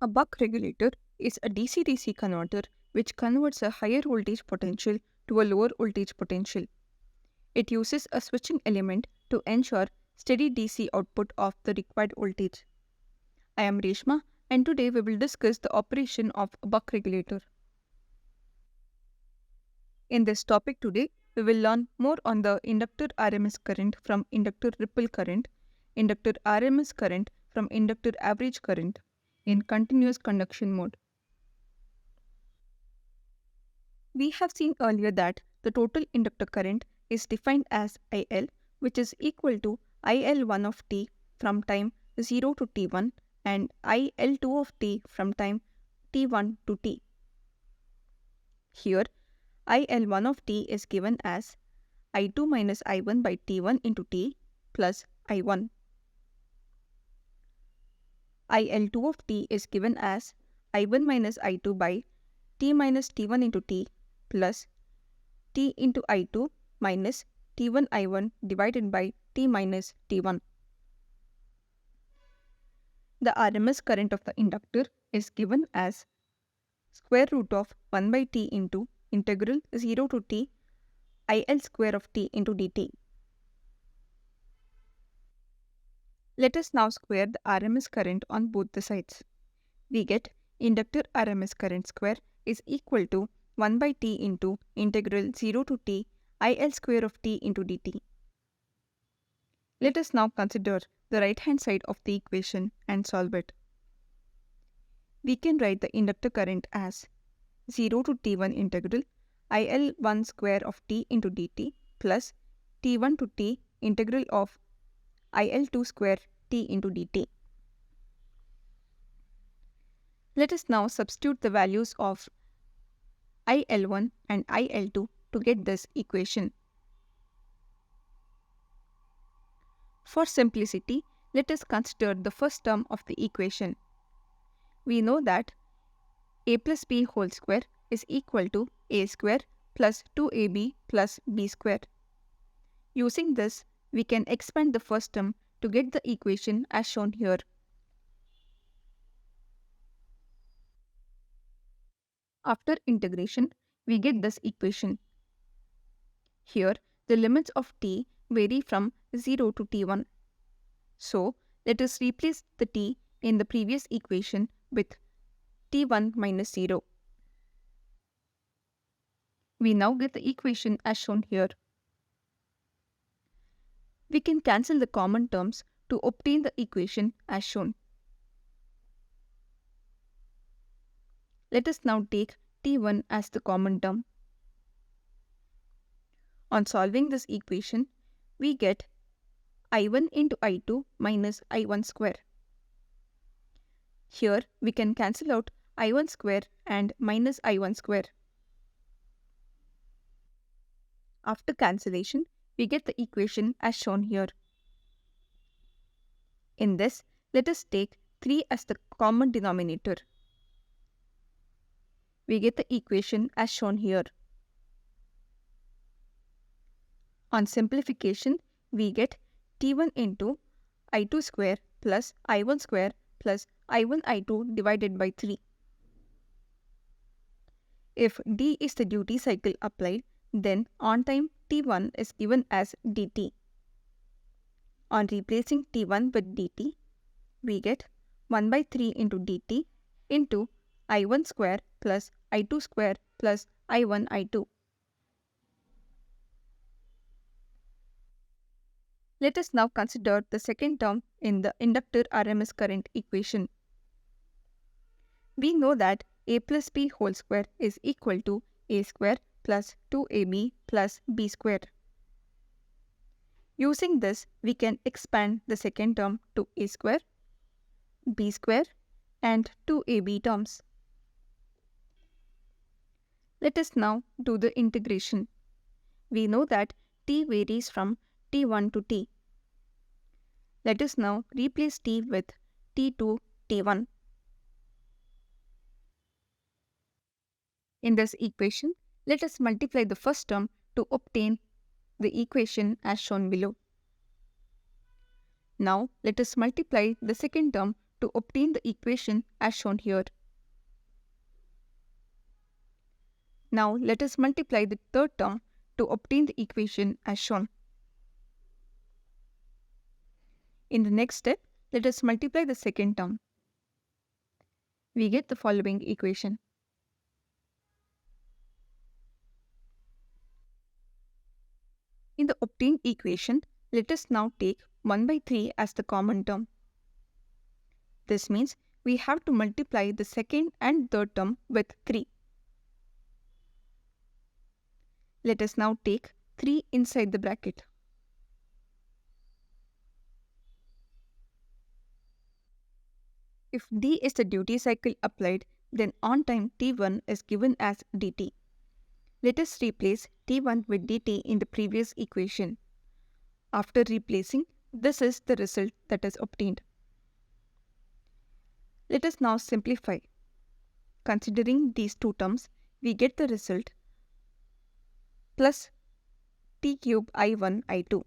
A buck regulator is a DC-DC converter which converts a higher voltage potential to a lower voltage potential. It uses a switching element to ensure steady DC output of the required voltage. I am Reshma, and today we will discuss the operation of a buck regulator. In this topic today, we will learn more on the inductor RMS current from inductor ripple current, inductor RMS current from inductor average current in continuous conduction mode. We have seen earlier that the total inductor current is defined as IL, which is equal to IL1 of t from time 0 to t1 and IL2 of t from time t1 to t. Here, IL1 of t is given as I2 minus I1 by t1 into t plus I1. IL2 of t is given as I1 minus I2 by t minus t1 into t plus t into I2 minus t1 I1 divided by t minus t1. The RMS current of the inductor is given as square root of 1 by t into integral 0 to t IL square of t into dt. Let us now square the RMS current on both the sides. We get inductor RMS current square is equal to 1 by t into integral 0 to t IL square of t into dt. Let us now consider the right hand side of the equation and solve it. We can write the inductor current as 0 to t1 integral IL1 square of t into dt plus t1 to t integral of IL2 square t into dt. Let us now substitute the values of IL1 and IL2 to get this equation. For simplicity, let us consider the first term of the equation. We know that a plus b whole square is equal to a square plus 2ab plus b square. Using this, we can expand the first term to get the equation as shown here. After integration, we get this equation. Here, the limits of t vary from 0 to t1. So, let us replace the t in the previous equation with t1 minus 0. We now get the equation as shown here. We can cancel the common terms to obtain the equation as shown. Let us now take t1 as the common term. On solving this equation, we get I1 into I2 minus I1 square. Here we can cancel out I1 square and minus I1 square. After cancellation, we get the equation as shown here. In this, let us take 3 as the common denominator. We get the equation as shown here. On simplification, we get t1 into I2 square plus I1 square plus I1 I2 divided by 3. If d is the duty cycle applied, then on time t1 is given as dt. On replacing t1 with dt, we get 1 by 3 into dt into I1 square plus I2 square plus I1 I2. Let us now consider the second term in the inductor RMS current equation. We know that a plus b whole square is equal to a square plus 2ab plus b square. Using this, we can expand the second term to a square, b square and 2ab terms. Let us now do the integration. We know that t varies from t1 to t. Let us now replace t with t2, t1. In this equation, let us multiply the first term to obtain the equation as shown below. Now, let us multiply the second term to obtain the equation as shown here. Now let us multiply the third term to obtain the equation as shown. In the next step, let us multiply the second term. We get the following equation. In the obtained equation, let us now take 1 by 3 as the common term. This means we have to multiply the second and third term with 3. Let us now take 3 inside the bracket. If d is the duty cycle applied, then on time t1 is given as dt. Let us replace t1 with dt in the previous equation. After replacing, this is the result that is obtained. Let us now simplify. Considering these two terms, we get the result plus t cube I1 I2.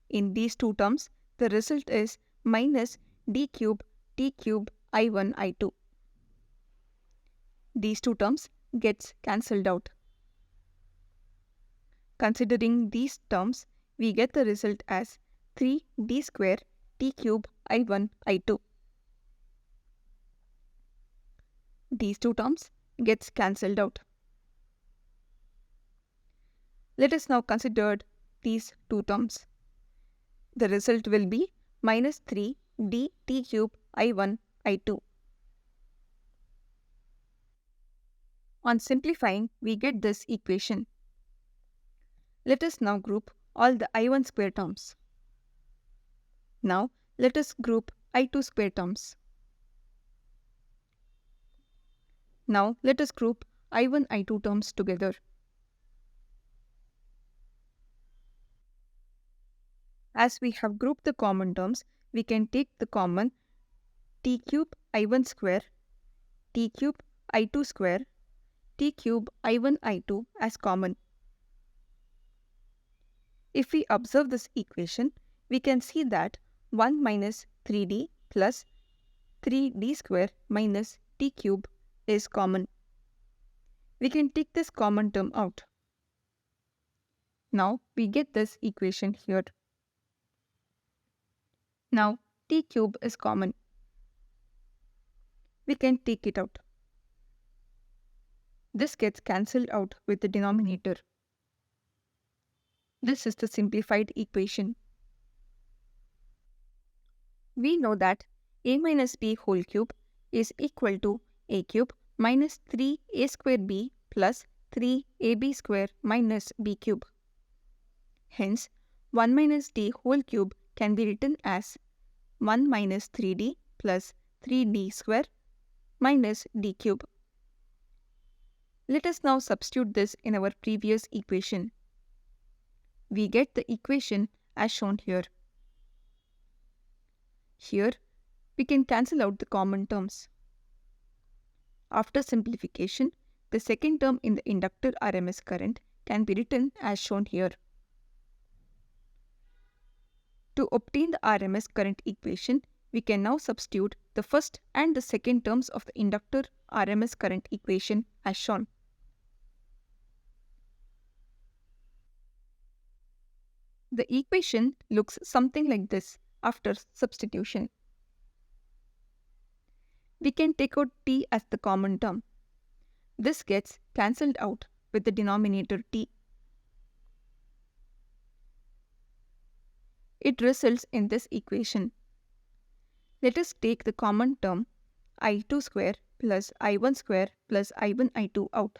In these two terms, the result is minus d cube t cube I1 I2. These two terms gets cancelled out. Considering these terms, we get the result as 3d square t cube I1 I2. These two terms gets cancelled out. Let us now consider these two terms. The result will be minus 3d t cube I1 I2. On simplifying, we get this equation. Let us now group all the I1 square terms. Now, let us group I2 square terms. Now, let us group I1 I2 terms together. As we have grouped the common terms, we can take the common t cube I1 square, t cube I2 square, t cube I1 I2 as common. If we observe this equation, we can see that 1 minus 3d plus 3d square minus t cube is common. We can take this common term out. Now we get this equation here. Now t cube is common. We can take it out. This gets cancelled out with the denominator. This is the simplified equation. We know that a minus b whole cube is equal to a cube minus 3a square b plus 3ab square minus b cube. Hence, 1 minus d whole cube can be written as 1 minus 3d plus 3d square minus d cube. Let us now substitute this in our previous equation. We get the equation as shown here. Here, we can cancel out the common terms. After simplification, the second term in the inductor RMS current can be written as shown here. To obtain the RMS current equation, we can now substitute the first and the second terms of the inductor RMS current equation as shown. The equation looks something like this after substitution. We can take out t as the common term. This gets cancelled out with the denominator t. It results in this equation. Let us take the common term I2 square plus I1 square plus I1 I2 out.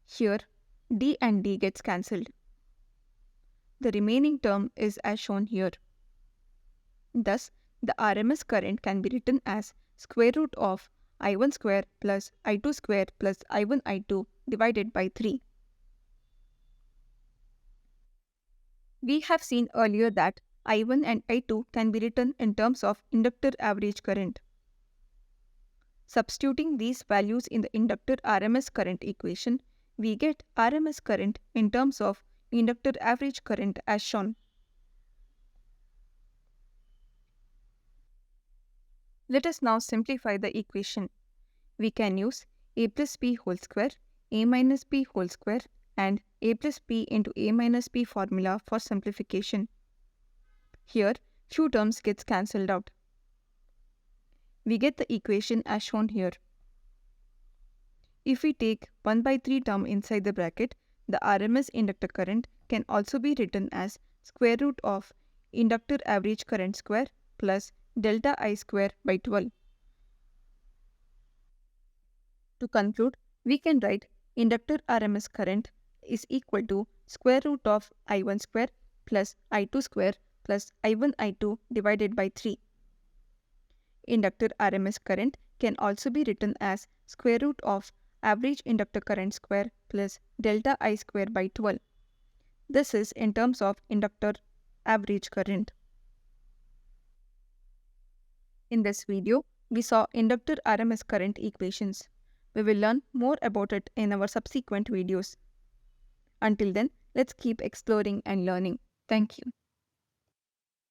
Here, d and d gets cancelled. The remaining term is as shown here. Thus, the RMS current can be written as square root of I1 square plus I2 square plus I1 I2 divided by 3. We have seen earlier that I1 and I2 can be written in terms of inductor average current. Substituting these values in the inductor RMS current equation, we get RMS current in terms of inductor average current as shown. Let us now simplify the equation. We can use a plus b whole square, a minus b whole square and a plus b into a minus b formula for simplification. Here, few terms gets cancelled out. We get the equation as shown here. If we take 1 by 3 term inside the bracket, the RMS inductor current can also be written as square root of inductor average current square plus delta I square by 12. To conclude, we can write inductor RMS current is equal to square root of I1 square plus I2 square plus I1 I2 divided by 3. Inductor RMS current can also be written as square root of average inductor current square plus delta I square by 12. This is in terms of inductor average current. In this video, we saw inductor RMS current equations. We will learn more about it in our subsequent videos. Until then, let's keep exploring and learning. Thank you.